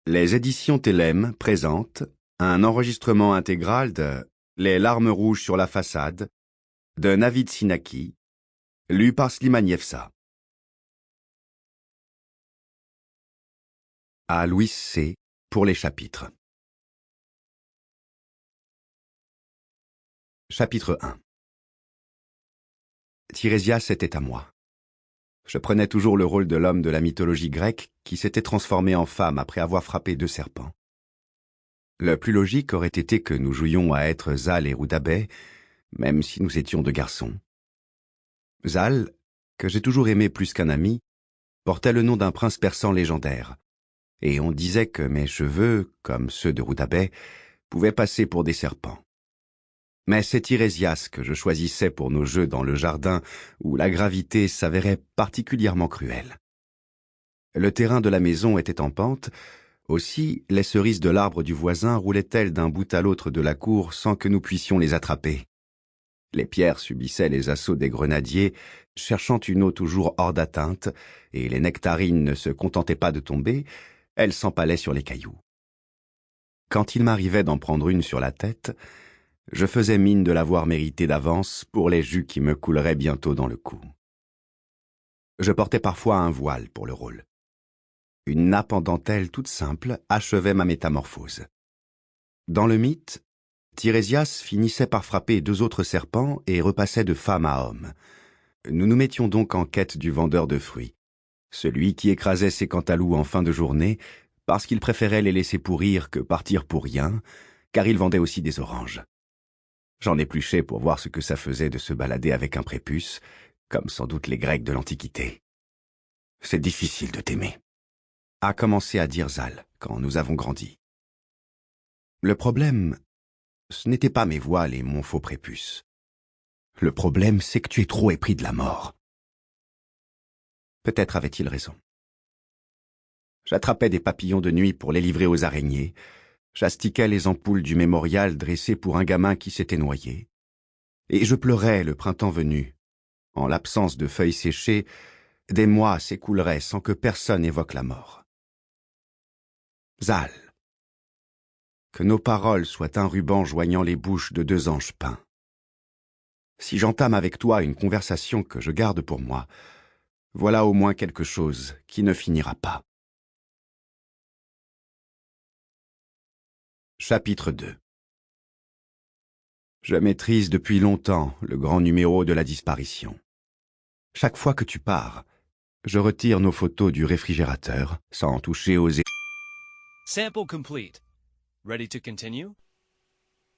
Les éditions Télème présentent un enregistrement intégral de Les larmes rouges sur la façade de Navid Sinaki, lu par Slimane Yefsa. À Louis C. pour les chapitres. Chapitre 1. Tirésias était à moi. Je prenais toujours le rôle de l'homme de la mythologie grecque qui s'était transformé en femme après avoir frappé 2 serpents. Le plus logique aurait été que nous jouions à être Zal et Roudabai, même si nous étions 2 garçons. Zal, que j'ai toujours aimé plus qu'un ami, portait le nom d'un prince persan légendaire, et on disait que mes cheveux, comme ceux de Roudabai, pouvaient passer pour des serpents. Mais c'est Tirésias que je choisissais pour nos jeux dans le jardin où la gravité s'avérait particulièrement cruelle. Le terrain de la maison était en pente, aussi les cerises de l'arbre du voisin roulaient-elles d'un bout à l'autre de la cour sans que nous puissions les attraper. Les pierres subissaient les assauts des grenadiers, cherchant une eau toujours hors d'atteinte, et les nectarines ne se contentaient pas de tomber, elles s'empalaient sur les cailloux. Quand il m'arrivait d'en prendre une sur la tête, je faisais mine de l'avoir méritée d'avance pour les jus qui me couleraient bientôt dans le cou. Je portais parfois un voile pour le rôle. Une nappe en dentelle toute simple achevait ma métamorphose. Dans le mythe, Tirésias finissait par frapper 2 autres serpents et repassait de femme à homme. Nous nous mettions donc en quête du vendeur de fruits, celui qui écrasait ses cantaloups en fin de journée parce qu'il préférait les laisser pourrir que partir pour rien, car il vendait aussi des oranges. J'en épluchais pour voir ce que ça faisait de se balader avec un prépuce, comme sans doute les Grecs de l'Antiquité. « C'est difficile de t'aimer », a commencé à dire Zal quand nous avons grandi. Le problème, ce n'était pas mes voiles et mon faux prépuce. Le problème, c'est que tu es trop épris de la mort. Peut-être avait-il raison. J'attrapais des papillons de nuit pour les livrer aux araignées, j'astiquais les ampoules du mémorial dressées pour un gamin qui s'était noyé, et je pleurais le printemps venu. En l'absence de feuilles séchées, des mois s'écouleraient sans que personne évoque la mort. Zal, que nos paroles soient un ruban joignant les bouches de 2 anges peints. Si j'entame avec toi une conversation que je garde pour moi, voilà au moins quelque chose qui ne finira pas. Chapitre 2. Je maîtrise depuis longtemps le grand numéro de la disparition. Chaque fois que tu pars, je retire nos photos du réfrigérateur sans toucher aux... Sample complete. Ready to continue?